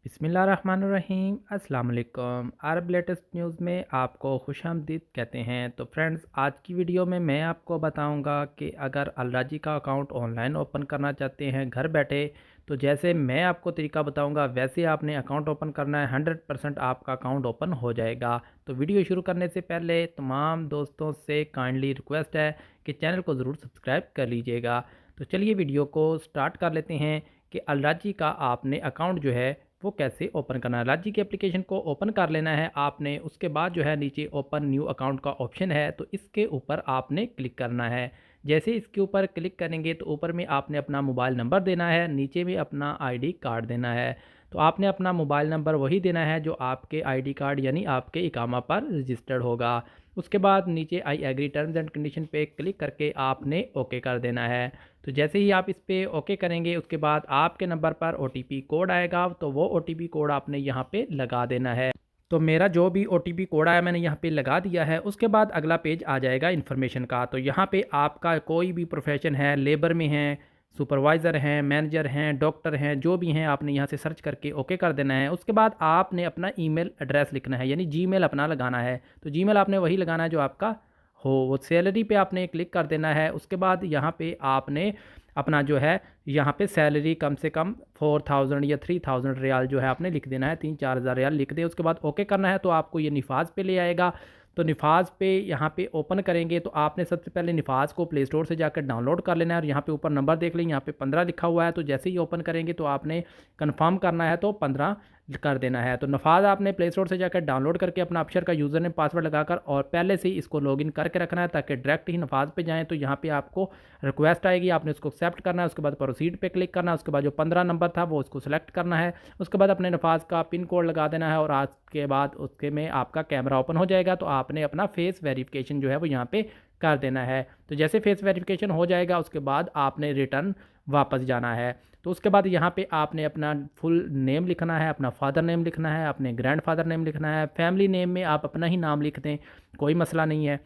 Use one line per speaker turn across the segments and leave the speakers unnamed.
बिस्मिल्लाहिर्रहमानिर्रहीम अस्सलाम वालेकुम। अरब लेटेस्ट न्यूज़ में आपको खुशामदीद कहते हैं। तो फ्रेंड्स, आज की वीडियो में मैं आपको बताऊंगा कि अगर अलराजी का अकाउंट ऑनलाइन ओपन करना चाहते हैं घर बैठे, तो जैसे मैं आपको तरीका बताऊंगा वैसे आपने अकाउंट ओपन करना है। 100% आपका अकाउंट ओपन हो जाएगा। तो वीडियो शुरू करने से पहले तमाम दोस्तों से काइंडली रिक्वेस्ट है कि चैनल को ज़रूर सब्सक्राइब कर लीजिएगा। तो चलिए वीडियो को स्टार्ट कर लेते हैं कि अलराजी का आपने अकाउंट जो है वो कैसे ओपन करना है। राज्य की एप्लीकेशन को ओपन कर लेना है आपने। उसके बाद जो है नीचे ओपन न्यू अकाउंट का ऑप्शन है, तो इसके ऊपर आपने क्लिक करना है। जैसे इसके ऊपर क्लिक करेंगे तो ऊपर में आपने अपना मोबाइल नंबर देना है, नीचे में अपना आईडी कार्ड देना है। तो आपने अपना मोबाइल नंबर वही देना है जो आपके आईडी कार्ड यानी आपके इकामा पर रजिस्टर्ड होगा। उसके बाद नीचे I agree terms and condition पे क्लिक करके आपने ओके कर देना है। तो जैसे ही आप इस पर ओके करेंगे उसके बाद आपके नंबर पर ओटीपी कोड आएगा, तो वो ओटीपी कोड आपने यहाँ पे लगा देना है। तो मेरा जो भी ओटीपी कोड आया मैंने यहाँ पे लगा दिया है। उसके बाद अगला पेज आ जाएगा इन्फॉर्मेशन का। तो यहाँ पे आपका कोई भी प्रोफेशन है, लेबर में है, सुपरवाइज़र हैं, मैनेजर हैं, डॉक्टर हैं, जो भी हैं आपने यहाँ से सर्च करके ओके कर देना है। उसके बाद आपने अपना ईमेल एड्रेस लिखना है, यानी जीमेल अपना लगाना है। तो जीमेल आपने वही लगाना है जो आपका हो। वो सैलरी पे आपने क्लिक कर देना है। उसके बाद यहाँ पे आपने अपना जो है यहाँ पे सैलरी कम से कम 4000 या 3000 रियाल जो है आपने लिख देना है। 3-4 हज़ार रियाल लिख दे। उसके बाद ओके करना है। तो आपको ये निफाज पे ले आएगा। तो निफाज पे यहाँ पे ओपन करेंगे तो आपने सबसे पहले निफाज को प्ले स्टोर से जाकर डाउनलोड कर लेना है। और यहाँ पे ऊपर नंबर देख लें, यहाँ पे 15 लिखा हुआ है। तो जैसे ही ओपन करेंगे तो आपने कंफर्म करना है, तो 15 कर देना है। तो नफाज आपने प्ले स्टोर से जाकर डाउनलोड करके अपना अक्षर का यूज़र नेम पासवर्ड लगाकर और पहले से ही इसको लॉगिन करके रखना है, ताकि डायरेक्ट ही नफाज पे जाएँ तो यहाँ पे आपको रिक्वेस्ट आएगी, आपने उसको एक्सेप्ट करना है। उसके बाद प्रोसीड पे क्लिक करना है। उसके बाद जो 15 नंबर था वो उसको सेलेक्ट करना है। उसके बाद अपने नफाज का पिन कोड लगा देना है और आज के बाद उसके में आपका कैमरा ओपन हो जाएगा। तो आपने अपना फेस वेरिफिकेशन जो है वो यहाँ पे कर देना है। तो जैसे फेस वेरिफिकेशन हो जाएगा उसके बाद आपने रिटर्न वापस जाना है। तो उसके बाद यहाँ पे आपने अपना फुल नेम लिखना है, अपना फादर नेम लिखना है, अपने ग्रैंडफादर नेम लिखना है। फैमिली नेम में आप अपना ही नाम लिख दें, कोई मसला नहीं है।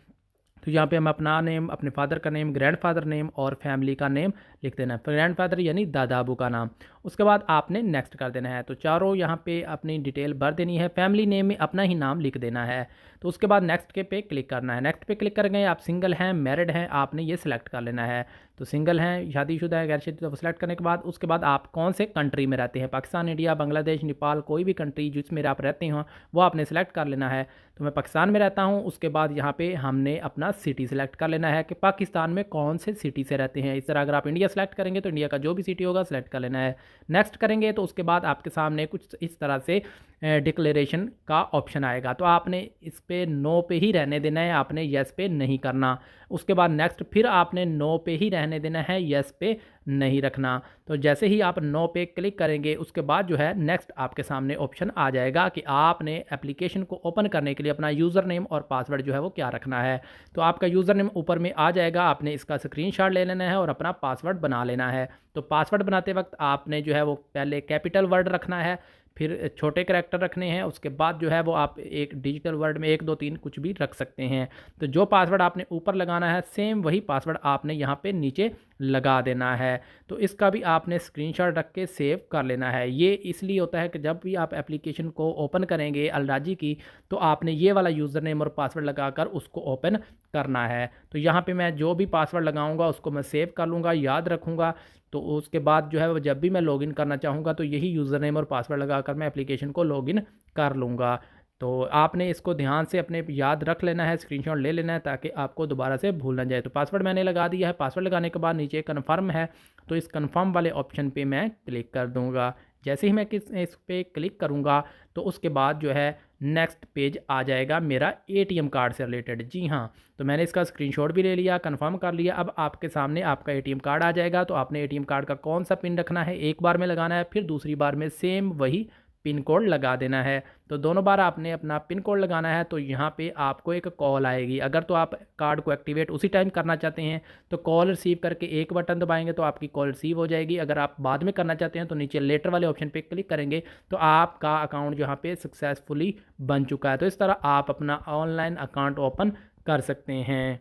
तो यहाँ पे हम अपना नेम, अपने फादर का नेम, ग्रैंडफादर नेम और फैमिली का नेम लिख देना है। ग्रैंडफादर यानी दादा अबू का नाम। उसके बाद आपने नेक्स्ट कर देना है। तो चारों यहाँ पे अपनी डिटेल भर देनी है। फैमिली नेम में अपना ही नाम लिख देना है। तो उसके बाद नेक्स्ट के पे क्लिक करना है। नेक्स्ट पे क्लिक करेंगे, आप सिंगल हैं, मैरिड हैं, आपने ये सिलेक्ट कर लेना है। तो सिंगल हैं, शादीशुदा है, गैर शादीशुदा, सेलेक्ट करने के बाद उसके बाद आप कौन से कंट्री में रहते हैं, पाकिस्तान, इंडिया, बांग्लादेश, नेपाल, कोई भी कंट्री जिसमें आप रहते हो वो आपने सेलेक्ट कर लेना है। तो मैं पाकिस्तान में रहता हूँ। उसके बाद यहाँ पे हमने अपना सिटी सेलेक्ट कर लेना है कि पाकिस्तान में कौन से सिटी से रहते हैं। इस तरह अगर आप इंडिया सेलेक्ट करेंगे तो इंडिया का जो भी सिटी होगा सेलेक्ट कर लेना है। नेक्स्ट करेंगे तो उसके बाद आपके सामने कुछ इस तरह से डिक्लेरेशन का ऑप्शन आएगा। तो आपने इस पे नो पे ही रहने देना है, आपने येस पे नहीं करना। उसके बाद नेक्स्ट फिर आपने नो पे ही रहने देना है, येस पे नहीं रखना। तो जैसे ही आप नो पे क्लिक करेंगे उसके बाद जो है नेक्स्ट आपके सामने ऑप्शन आ जाएगा कि आपने एप्लीकेशन को ओपन करने के लिए अपना यूज़र नेम और पासवर्ड जो है वो क्या रखना है। तो आपका यूज़र नेम ऊपर में आ जाएगा, आपने इसका स्क्रीनशॉट ले लेना है और अपना पासवर्ड बना लेना है। तो पासवर्ड बनाते वक्त आपने जो है वो पहले कैपिटल वर्ड रखना है, फिर छोटे करैक्टर रखने हैं। उसके बाद जो है वो आप एक डिजिटल वर्ड में 1 2 3 कुछ भी रख सकते हैं। तो जो पासवर्ड आपने ऊपर लगाना है सेम वही पासवर्ड आपने यहाँ पे नीचे लगा देना है। तो इसका भी आपने स्क्रीनशॉट रख के सेव कर लेना है। ये इसलिए होता है कि जब भी आप एप्लीकेशन को ओपन करेंगे अलराजी की, तो आपने ये वाला यूज़र नेम और पासवर्ड लगाकर उसको ओपन करना है। तो यहाँ पे मैं जो भी पासवर्ड लगाऊंगा उसको मैं सेव कर लूँगा, याद रखूँगा। तो उसके बाद जो है वो जब भी मैं लॉगिन करना चाहूँगा तो यही यूज़र नेम और पासवर्ड लगाकर मैं एप्लीकेशन को लॉगिन कर लूँगा। तो आपने इसको ध्यान से अपने याद रख लेना है, स्क्रीनशॉट ले लेना है ताकि आपको दोबारा से भूल ना जाए। तो पासवर्ड मैंने लगा दिया है। पासवर्ड लगाने के बाद नीचे कन्फर्म है, तो इस कन्फर्म वाले ऑप्शन पे मैं क्लिक कर दूँगा। जैसे ही मैं इस पे क्लिक करूँगा तो उसके बाद जो है नेक्स्ट पेज आ जाएगा मेरा एटीएम कार्ड से रिलेटेड। जी हाँ, तो मैंने इसका स्क्रीनशॉट भी ले लिया, कंफर्म कर लिया। अब आपके सामने आपका एटीएम कार्ड आ जाएगा। तो आपने एटीएम कार्ड का कौन सा पिन रखना है, एक बार में लगाना है, फिर दूसरी बार में सेम वही पिन कोड लगा देना है। तो दोनों बार आपने अपना पिन कोड लगाना है। तो यहाँ पे आपको एक कॉल आएगी। अगर तो आप कार्ड को एक्टिवेट उसी टाइम करना चाहते हैं तो कॉल रिसीव करके एक बटन दबाएंगे तो आपकी कॉल रिसीव हो जाएगी। अगर आप बाद में करना चाहते हैं तो नीचे लेटर वाले ऑप्शन पे क्लिक करेंगे तो आपका अकाउंट यहाँ पे सक्सेसफुली बन चुका है। तो इस तरह आप अपना ऑनलाइन अकाउंट ओपन कर सकते हैं।